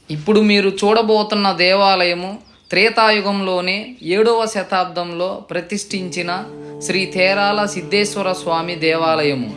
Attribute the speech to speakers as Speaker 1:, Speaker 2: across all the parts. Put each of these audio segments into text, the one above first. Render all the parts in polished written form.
Speaker 1: ఇప్పుడు మీరు చూడబోతున్న దేవాలయము త్రేతాయుగంలోనే 7వ శతాబ్దంలో ప్రతిష్ఠించిన శ్రీ తేరాల సిద్ధేశ్వర స్వామి దేవాలయము.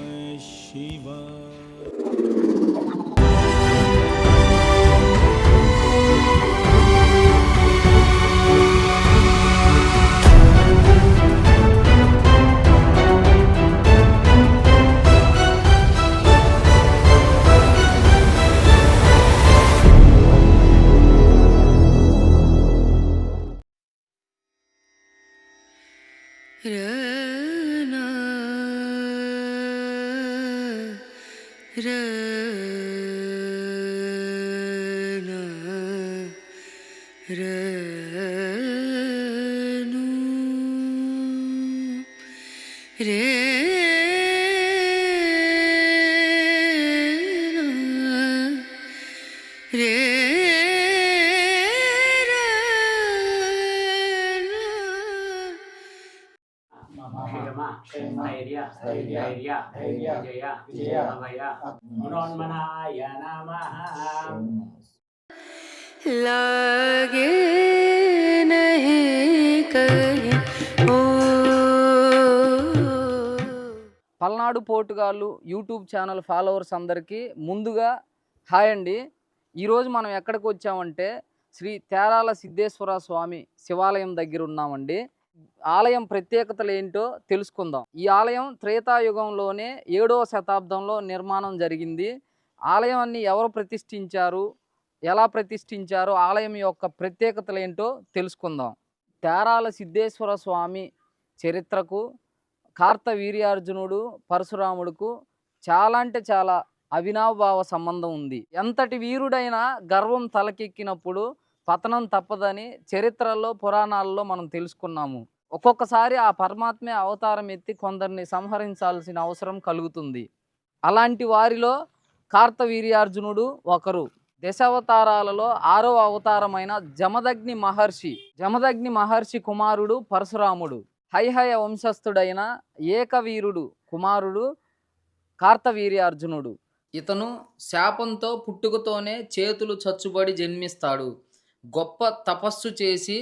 Speaker 2: लागे नहीं कहीं
Speaker 1: పల్నాడు పోటుగాళ్ళు యూట్యూబ్ ఛానల్ ఫాలోవర్స్ అందరికీ ముందుగా హాయ్ అండి. ఈరోజు మనం ఎక్కడికి వచ్చామంటే శ్రీ తేరాల సిద్ధేశ్వర స్వామి శివాలయం దగ్గర ఉన్నామండి. ఆలయం ప్రత్యేకతలు ఏంటో తెలుసుకుందాం. ఈ ఆలయం త్రేతాయుగంలోనే 7వ శతాబ్దంలో నిర్మాణం జరిగింది. ఆలయాన్ని ఎవరు ప్రతిష్ఠించారు, ఎలా ప్రతిష్ఠించారు, ఆలయం యొక్క ప్రత్యేకతలు ఏంటో తెలుసుకుందాం. తేరాల సిద్ధేశ్వర స్వామి చరిత్రకు కార్తవీర్యార్జునుడు పరశురాముడుకు చాలా అంటే చాలా అవినాభావ సంబంధం ఉంది. ఎంతటి వీరుడైనా గర్వం తలకెక్కినప్పుడు పతనం తప్పదని చరిత్రలో పురాణాల్లో మనం తెలుసుకున్నాము. ఒక్కొక్కసారి ఆ పరమాత్మే అవతారం ఎత్తి కొందరిని సంహరించాల్సిన అవసరం కలుగుతుంది. అలాంటి వారిలో కార్తవీర్యార్జునుడు ఒకరు. దశావతారాలలో 6వ అవతారమైన జమదగ్ని మహర్షి కుమారుడు పరశురాముడు. హైహయ వంశస్థుడైన ఏకవీరుడు కుమారుడు కార్తవీర్యార్జునుడు. ఇతను శాపంతో పుట్టుకతోనే చేతులు చచ్చుబడి జన్మిస్తాడు. గొప్ప తపస్సు చేసి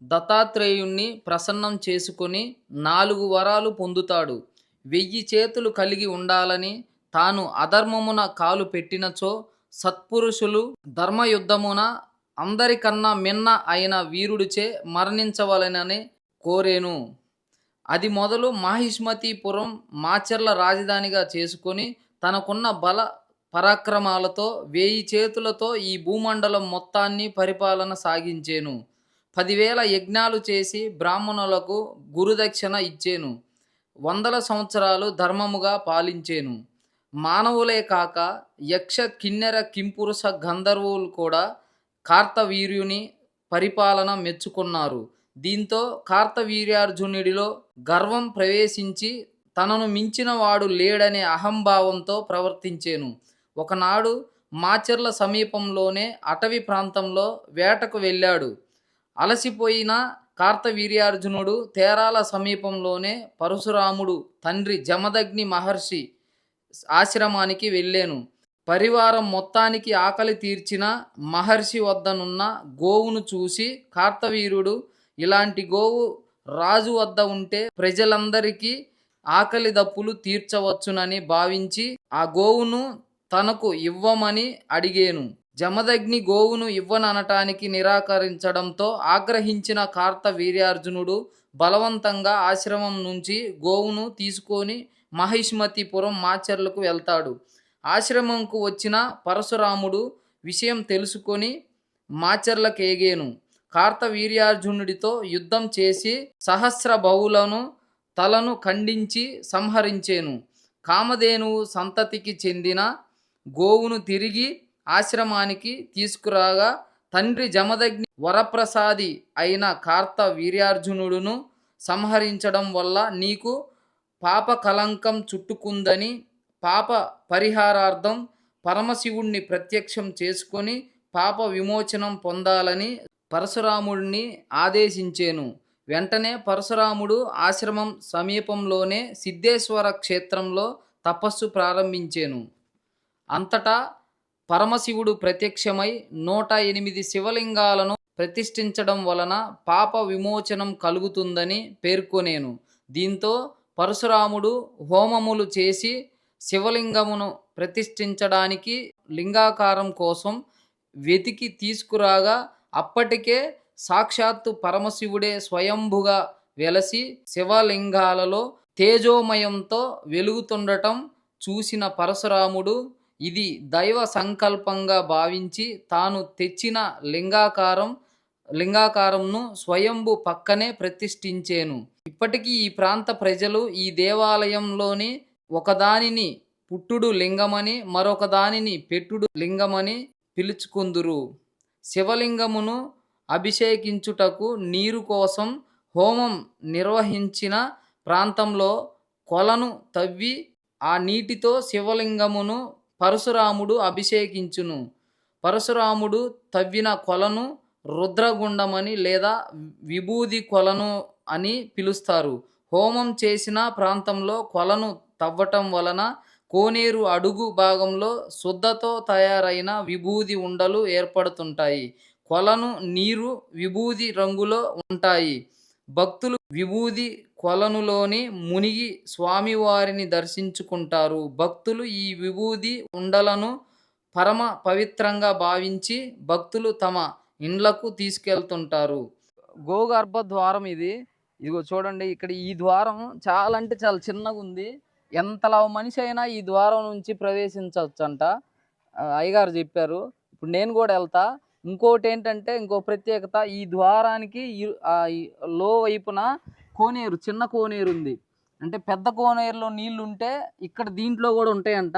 Speaker 1: దత్తాత్రేయుణ్ణి ప్రసన్నం చేసుకొని 4 వరాలు పొందుతాడు. 1000 చేతులు కలిగి ఉండాలని, తాను అధర్మమున కాలు పెట్టినచో సత్పురుషులు ధర్మయుద్ధమున అందరికన్నా మిన్న అయిన వీరుడిచే మరణించవలెనని కోరేను. అది మొదలు మాహిష్మతీపురం మాచర్ల రాజధానిగా చేసుకొని తనకున్న బల పరాక్రమాలతో 1000 చేతులతో ఈ భూమండలం మొత్తాన్ని పరిపాలన సాగించేను. 10,000 యజ్ఞాలు చేసి బ్రాహ్మణులకు గురుదక్షిణ ఇచ్చేను. 100 సంవత్సరాలు ధర్మముగా పాలించేను. మానవులే కాక యక్ష కిన్నెర కింపురుష గంధర్వులు కూడా కార్తవీర్యుని పరిపాలన మెచ్చుకున్నారు. దీంతో కార్తవీర్యార్జునుడిలో గర్వం ప్రవేశించి తనను మించిన వాడు లేడనే అహంభావంతో ప్రవర్తించేను. ఒకనాడు మాచర్ల సమీపంలోనే అటవీ ప్రాంతంలో వేటకు వెళ్ళాడు. అలసిపోయిన కార్తవీర్యార్జునుడు తేరాల సమీపంలోనే పరశురాముడు తండ్రి జమదగ్ని మహర్షి ఆశ్రమానికి వెళ్ళాను. పరివారం మొత్తానికి ఆకలి తీర్చిన మహర్షి వద్దనున్న గోవును చూసి కార్తవీర్యుడు ఇలాంటి గోవు రాజు వద్ద ఉంటే ప్రజలందరికీ ఆకలి దప్పులు తీర్చవచ్చునని భావించి ఆ గోవును తనకు ఇవ్వమని అడిగేను. జమదగ్ని గోవును ఇవ్వననటానికి నిరాకరించడంతో ఆగ్రహించిన కార్తవీర్యార్జునుడు బలవంతంగా ఆశ్రమం నుంచి గోవును తీసుకొని మహిష్మతిపురం మాచర్లకు వెళ్తాడు. ఆశ్రమంకు వచ్చిన పరశురాముడు విషయం తెలుసుకొని మాచర్లకేగేను. కార్తవీర్యార్జునుడితో యుద్ధం చేసి సహస్ర బహువులను తలను ఖండించి సంహరించేను. కామధేనువు సంతతికి చెందిన గోవును తిరిగి ఆశ్రమానికి తీసుకురాగా తండ్రి జమదగ్ని వరప్రసాది అయిన కార్తవీర్యార్జునుడును సంహరించడం వల్ల నీకు పాప కలంకం చుట్టుకుందని పాప పరిహారార్థం పరమశివుణ్ణి ప్రత్యక్షం చేసుకొని పాప విమోచనం పొందాలని పరశురాముడిని ఆదేశించేను. వెంటనే పరశురాముడు ఆశ్రమం సమీపంలోనే సిద్ధేశ్వర క్షేత్రంలో తపస్సు ప్రారంభించేను. అంతటా పరమశివుడు ప్రత్యక్షమై 108 శివలింగాలను ప్రతిష్ఠించడం వలన పాప విమోచనం కలుగుతుందని పేర్కొనేను. దీంతో పరశురాముడు హోమములు చేసి శివలింగమును ప్రతిష్ఠించడానికి లింగాకారం కోసం వెతికి తీసుకురాగా అప్పటికే సాక్షాత్తు పరమశివుడే స్వయంభుగా వెలసి శివలింగాలలో తేజోమయంతో వెలుగుతుండటం చూసిన పరశురాముడు ఇది దైవ సంకల్పంగా భావించి తాను తెచ్చిన లింగాకారంను స్వయంభు పక్కనే ప్రతిష్ఠించేను. ఇప్పటికీ ఈ ప్రాంత ప్రజలు ఈ దేవాలయంలోని ఒకదానిని పుట్టుడు లింగమని మరొక దానిని పెట్టుడు లింగమని పిలుచుకుందురు. శివలింగమును అభిషేకించుటకు నీరు కోసం హోమం నిర్వహించిన ప్రాంతంలో కొలను తవ్వి ఆ నీటితో శివలింగమును పరశురాముడు అభిషేకించును. పరశురాముడు తవ్విన కొలను రుద్రగుండమని లేదా విభూది కొలను అని పిలుస్తారు. హోమం చేసిన ప్రాంతంలో కొలను తవ్వటం వలన కోనేరు అడుగు భాగంలో శుద్ధతో తయారైన విభూది ఉండలు ఏర్పడుతుంటాయి. కొలను నీరు విభూది రంగులో ఉంటాయి. భక్తులు విభూది కొలనులోని మునిగి స్వామివారిని దర్శించుకుంటారు. భక్తులు ఈ విభూది ఉండలను పరమ పవిత్రంగా భావించి భక్తులు తమ ఇండ్లకు తీసుకెళ్తుంటారు. గోగర్భ ద్వారం ఇది. ఇదిగో చూడండి, ఇక్కడ ఈ ద్వారం చాలా అంటే చాలా చిన్నగా ఉంది. ఎంతలా మనిషి అయినా ఈ ద్వారం నుంచి ప్రవేశించవచ్చంట, అయ్యగారు చెప్పారు. ఇప్పుడు నేను కూడా వెళ్తా. ఇంకోటి ఏంటంటే ఇంకో ప్రత్యేకత, ఈ ద్వారానికి లో వైపున కోనేరు, చిన్న కోనేరు ఉంది. అంటే పెద్ద కోనేరులో నీళ్లు ఉంటే ఇక్కడ దీంట్లో కూడా ఉంటాయంట.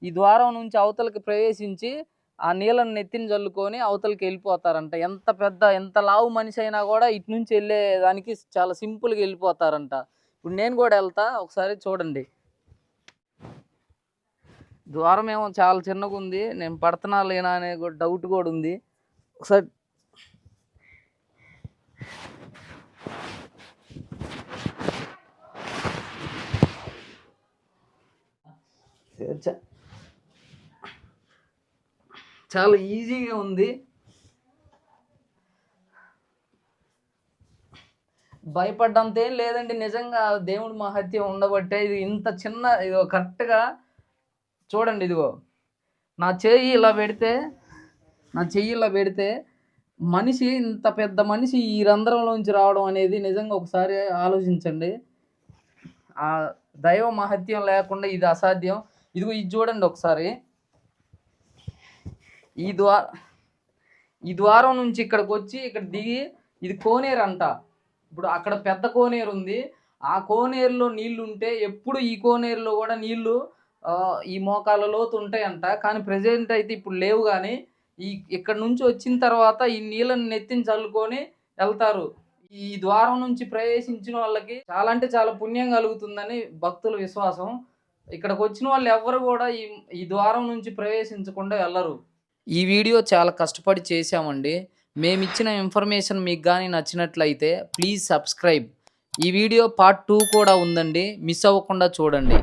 Speaker 1: ఈ ద్వారం నుంచి అవతలకి ప్రవేశించి ఆ నీళ్ళని నెత్తిని చల్లుకొని అవతలకి వెళ్ళిపోతారంట. ఎంత లావు మనిషి అయినా కూడా ఇటు నుంచి వెళ్ళేదానికి చాలా సింపుల్గా వెళ్ళిపోతారంట. ఇప్పుడు నేను కూడా వెళ్తా, ఒకసారి చూడండి. ద్వారం ఏమో చాలా చిన్నగా ఉంది. నేను పడుతున్నా లేనా అనే డౌట్ కూడా ఉంది. ఒకసారి చాలా ఈజీగా ఉంది. భయపడ్డంత ఏం లేదండి. నిజంగా దేవుడి మహత్యం ఉండబట్టే ఇది ఇంత చిన్న, ఇదిగో కరెక్ట్గా చూడండి. ఇదిగో నా చెయ్యి ఇలా పెడితే మనిషి, ఇంత పెద్ద మనిషి ఈ రంధ్రంలోంచి రావడం అనేది నిజంగా ఒకసారి ఆలోచించండి. ఆ దైవ మహత్యం లేకుండా ఇది అసాధ్యం. ఇదిగో ఇది చూడండి ఒకసారి. ఈ ద్వారం నుంచి ఇక్కడికి వచ్చి ఇక్కడ దిగి, ఇది కోనేరు అంట. ఇప్పుడు అక్కడ పెద్ద కోనేరు ఉంది. ఆ కోనేరులో నీళ్లు ఉంటే ఎప్పుడు ఈ కోనేరులో కూడా నీళ్లు ఈ మోకాళ్ళ లోతు ఉంటాయంట. కానీ ప్రెజెంట్ అయితే ఇప్పుడు లేవు. కానీ ఇక్కడ నుంచి వచ్చిన తర్వాత ఈ నీళ్ళని నెత్తిని చల్లుకొని వెళ్తారు. ఈ ద్వారం నుంచి ప్రవేశించిన వాళ్ళకి చాలా అంటే చాలా పుణ్యం కలుగుతుందని భక్తుల విశ్వాసం. ఇక్కడికి వచ్చిన వాళ్ళు ఎవ్వరు కూడా ఈ ద్వారం నుంచి ప్రవేశించకుండా వెళ్ళరు. ఈ వీడియో చాలా కష్టపడి చేశామండి. మేమిచ్చిన ఇన్ఫర్మేషన్ మీకు కానీ నచ్చినట్లయితే ప్లీజ్ సబ్స్క్రైబ్. ఈ వీడియో పార్ట్ 2 కూడా ఉందండి, మిస్ అవ్వకుండా చూడండి.